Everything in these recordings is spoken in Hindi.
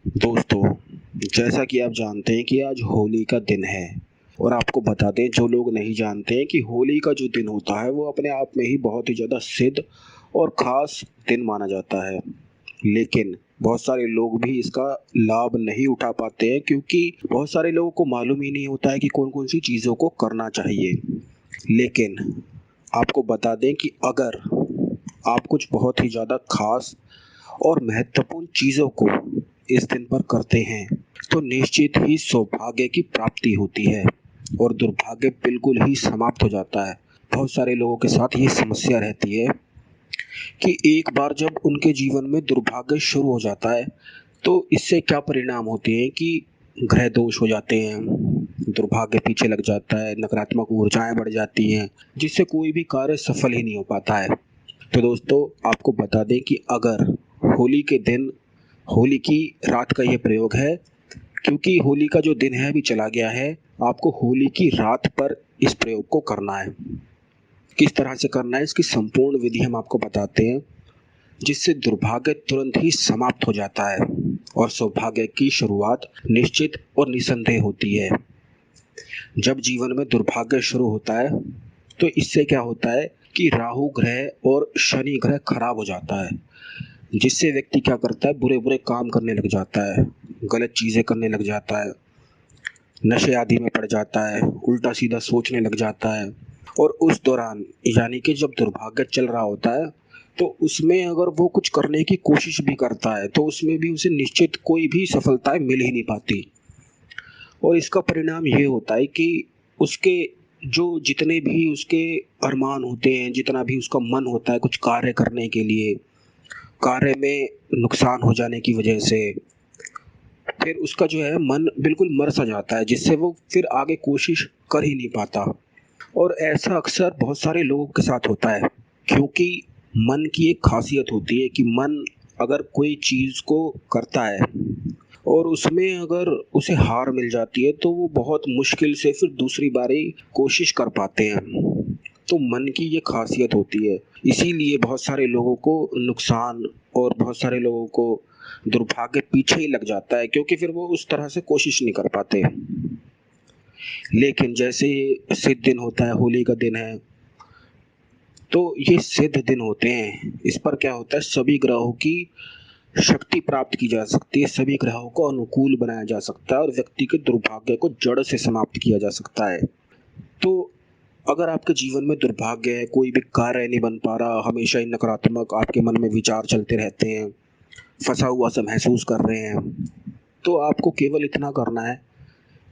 दोस्तों, जैसा कि आप जानते हैं कि आज होली का दिन है और आपको बता दें जो लोग नहीं जानते हैं कि होली का जो दिन होता है वो अपने आप में ही बहुत ही ज़्यादा सिद्ध और ख़ास दिन माना जाता है। लेकिन बहुत सारे लोग भी इसका लाभ नहीं उठा पाते हैं क्योंकि बहुत सारे लोगों को मालूम ही नहीं होता है कि कौन-कौन सी चीज़ों को करना चाहिए। लेकिन आपको बता दें कि अगर आप कुछ बहुत ही ज़्यादा ख़ास और महत्वपूर्ण चीज़ों को इस दिन पर करते हैं, तो निश्चित ही सौभाग्य की प्राप्ति होती है और दुर्भाग्य बिल्कुल ही समाप्त हो जाता है। बहुत सारे लोगों के साथ ये समस्या रहती है कि एक बार जब उनके जीवन में दुर्भाग्य शुरू हो जाता है, तो इससे क्या परिणाम होते हैं कि ग्रह दोष हो जाते हैं, दुर्भाग्य पीछे लग जाता है, नकारात्मक ऊर्जाएँ बढ़ जाती हैं, जिससे कोई भी कार्य सफल ही नहीं हो पाता है। तो दोस्तों, आपको बता दें कि अगर होली के दिन होली की रात का ये प्रयोग है, क्योंकि होली का जो दिन है अभी चला गया है, आपको होली की रात पर इस प्रयोग को करना है। किस तरह से करना है इसकी संपूर्ण विधि हम आपको बताते हैं, जिससे दुर्भाग्य तुरंत ही समाप्त हो जाता है और सौभाग्य की शुरुआत निश्चित और निसंदेह होती है। जब जीवन में दुर्भाग्य शुरू होता है, तो इससे क्या होता है कि राहु ग्रह और शनि ग्रह खराब हो जाता है, जिससे व्यक्ति क्या करता है, बुरे-बुरे काम करने लग जाता है, गलत चीज़ें करने लग जाता है, नशे आदि में पड़ जाता है, उल्टा-सीधा सोचने लग जाता है और उस दौरान यानी कि जब दुर्भाग्य चल रहा होता है, तो उसमें अगर वो कुछ करने की कोशिश भी करता है, तो उसमें भी उसे निश्चित कोई भी सफलताएँ मिल ही नहीं पाती और इसका परिणाम ये होता है कि उसके जो जितने भी उसके अरमान होते हैं, जितना भी उसका मन होता है कुछ कार्य करने के लिए, कार्य में नुकसान हो जाने की वजह से फिर उसका जो है मन बिल्कुल मर सा जाता है, जिससे वो फिर आगे कोशिश कर ही नहीं पाता और ऐसा अक्सर बहुत सारे लोगों के साथ होता है, क्योंकि मन की एक खासियत होती है कि मन अगर कोई चीज़ को करता है और उसमें अगर उसे हार मिल जाती है, तो वो बहुत मुश्किल से फिर दूसरी बारी कोशिश कर पाते हैं। तो मन की ये खासियत होती है, इसीलिए बहुत सारे लोगों को नुकसान और बहुत सारे लोगों को दुर्भाग्य पीछे ही लग जाता है, क्योंकि फिर वो उस तरह से कोशिश नहीं कर पाते। लेकिन जैसे ये सिद्ध दिन होता है, होली का दिन है, तो ये सिद्ध दिन होते हैं, इस पर क्या होता है, सभी ग्रहों की शक्ति प्राप्त की जा सकती है, सभी ग्रहों को अनुकूल बनाया जा सकता है और व्यक्ति के दुर्भाग्य को जड़ से समाप्त किया जा सकता है। तो अगर आपके जीवन में दुर्भाग्य है, कोई भी कार्य नहीं बन पा रहा, हमेशा ही नकारात्मक आपके मन में विचार चलते रहते हैं, फँसा हुआ सा महसूस कर रहे हैं, तो आपको केवल इतना करना है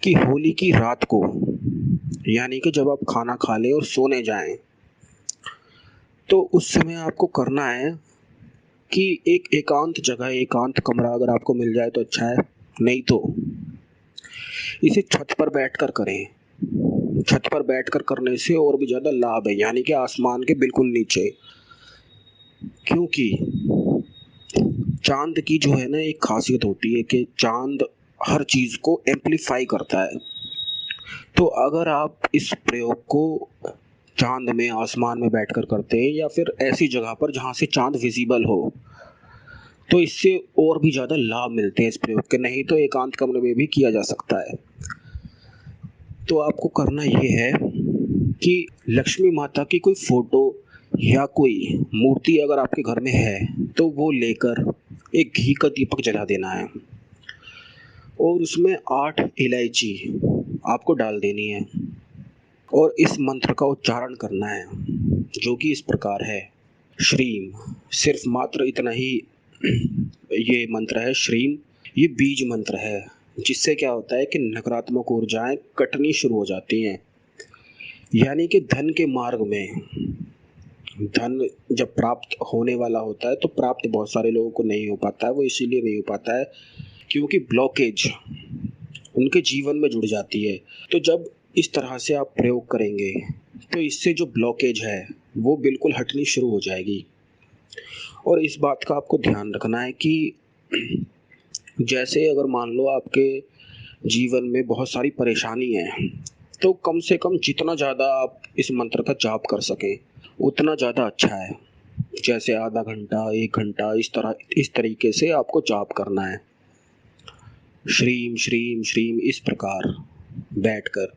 कि होली की रात को, यानी कि जब आप खाना खा लें और सोने जाएँ, तो उस समय आपको करना है कि एक एकांत जगह, एकांत कमरा अगर आपको मिल जाए तो अच्छा है, नहीं तो इसे छत पर बैठकर करें। छत पर बैठकर करने से और भी ज़्यादा लाभ है, यानी कि आसमान के बिल्कुल नीचे। क्योंकि चाँद की जो है ना एक ख़ासियत होती है कि चाँद हर चीज़ को एम्प्लीफाई करता है। तो अगर आप इस प्रयोग को चाँद में, आसमान में बैठकर करते हैं या फिर ऐसी जगह पर जहाँ से चाँद विज़िबल हो, तो इससे और भी ज़्यादा लाभ मिलते हैं इस प्रयोग के, नहीं तो एकांत कमरे में भी किया जा सकता है। तो आपको करना ये है कि लक्ष्मी माता की कोई फ़ोटो या कोई मूर्ति अगर आपके घर में है, तो वो लेकर एक घी का दीपक जला देना है और उसमें 8 इलायची आपको डाल देनी है और इस मंत्र का उच्चारण करना है, जो कि इस प्रकार है, श्रीम। सिर्फ़ मात्र इतना ही ये मंत्र है, श्रीम। ये बीज मंत्र है, जिससे क्या होता है कि नकारात्मक ऊर्जाएँ कटनी शुरू हो जाती हैं। यानी कि धन के मार्ग में, धन जब प्राप्त होने वाला होता है, तो प्राप्त बहुत सारे लोगों को नहीं हो पाता है। वो इसीलिए नहीं हो पाता है क्योंकि ब्लॉकेज उनके जीवन में जुड़ जाती है। तो जब इस तरह से आप प्रयोग करेंगे, तो इससे जो ब्लॉकेज है, वो बिल्कुल हटनी शुरू हो जाएगी। और इस बात का आपको ध्यान रखना है कि जैसे अगर मान लो आपके जीवन में बहुत सारी परेशानी है, तो कम से कम जितना ज़्यादा आप इस मंत्र का जाप कर सकें, उतना ज़्यादा अच्छा है। जैसे आधा घंटा, 1 घंटा इस तरीके से आपको जाप करना है। श्रीम श्रीम श्रीम इस प्रकार बैठकर,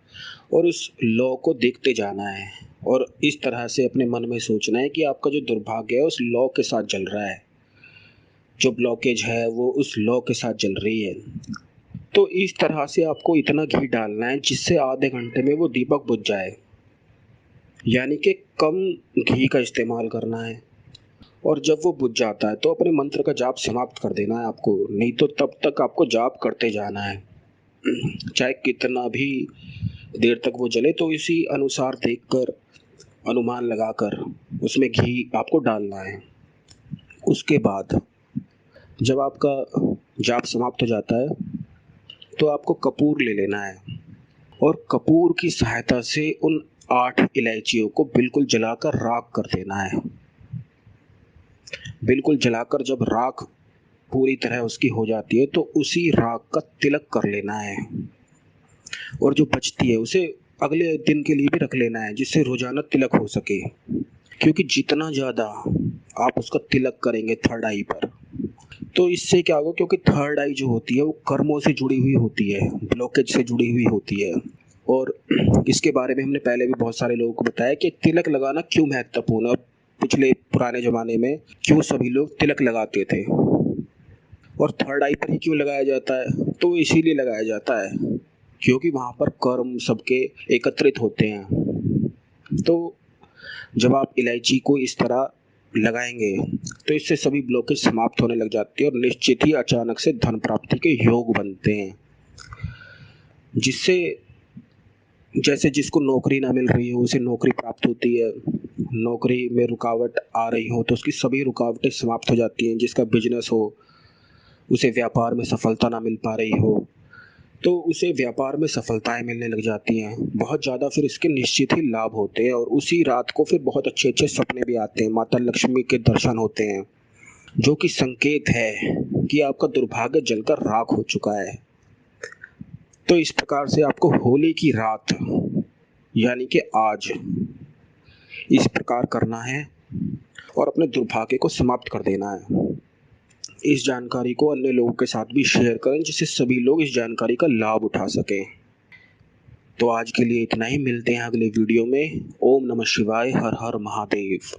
और उस लौ को देखते जाना है और इस तरह से अपने मन में सोचना है कि आपका जो दुर्भाग्य है उस लौ के साथ जल रहा है, जो ब्लॉकेज है वो उस लौ के साथ जल रही है। तो इस तरह से आपको इतना घी डालना है जिससे आधे घंटे में वो दीपक बुझ जाए, यानी कि कम घी का इस्तेमाल करना है। और जब वो बुझ जाता है तो अपने मंत्र का जाप समाप्त कर देना है आपको, नहीं तो तब तक आपको जाप करते जाना है, चाहे कितना भी देर तक वो जले। तो इसी अनुसार देखकर, अनुमान लगाकर उसमें घी आपको डालना है। उसके बाद जब आपका जाप समाप्त हो जाता है तो आपको कपूर ले लेना है और कपूर की सहायता से उन 8 इलायचियों को बिल्कुल जलाकर राख कर देना है। बिल्कुल जलाकर जब राख पूरी तरह उसकी हो जाती है तो उसी राख का तिलक कर लेना है, और जो बचती है उसे अगले दिन के लिए भी रख लेना है जिससे रोजाना तिलक हो सके। क्योंकि जितना ज़्यादा आप उसका तिलक करेंगे थर्ड आई पर, तो इससे क्या होगा, क्योंकि थर्ड आई जो होती है वो कर्मों से जुड़ी हुई होती है, ब्लॉकेज से जुड़ी हुई होती है। और इसके बारे में हमने पहले भी बहुत सारे लोगों को बताया कि तिलक लगाना क्यों महत्वपूर्ण है, और पिछले पुराने ज़माने में क्यों सभी लोग तिलक लगाते थे, और थर्ड आई पर ही क्यों लगाया जाता है। तो इसीलिए लगाया जाता है क्योंकि वहाँ पर कर्म सबके एकत्रित होते हैं। तो जब आप इलायची को इस तरह लगाएंगे तो इससे सभी ब्लॉकेज समाप्त होने लग जाती है और निश्चित ही अचानक से धन प्राप्ति के योग बनते हैं, जिससे जैसे जिसको नौकरी ना मिल रही हो उसे नौकरी प्राप्त होती है, नौकरी में रुकावट आ रही हो तो उसकी सभी रुकावटें समाप्त हो जाती हैं, जिसका बिजनेस हो उसे व्यापार में सफलता ना मिल पा रही हो तो उसे व्यापार में सफलताएं मिलने लग जाती हैं बहुत ज़्यादा, फिर इसके निश्चित ही लाभ होते हैं। और उसी रात को फिर बहुत अच्छे अच्छे सपने भी आते हैं, माता लक्ष्मी के दर्शन होते हैं, जो कि संकेत है कि आपका दुर्भाग्य जलकर राख हो चुका है। तो इस प्रकार से आपको होली की रात यानी कि आज इस प्रकार करना है और अपने दुर्भाग्य को समाप्त कर देना है। इस जानकारी को अन्य लोगों के साथ भी शेयर करें जिससे सभी लोग इस जानकारी का लाभ उठा सकें। तो आज के लिए इतना ही, मिलते हैं अगले वीडियो में। ओम नमः शिवाय, हर हर महादेव।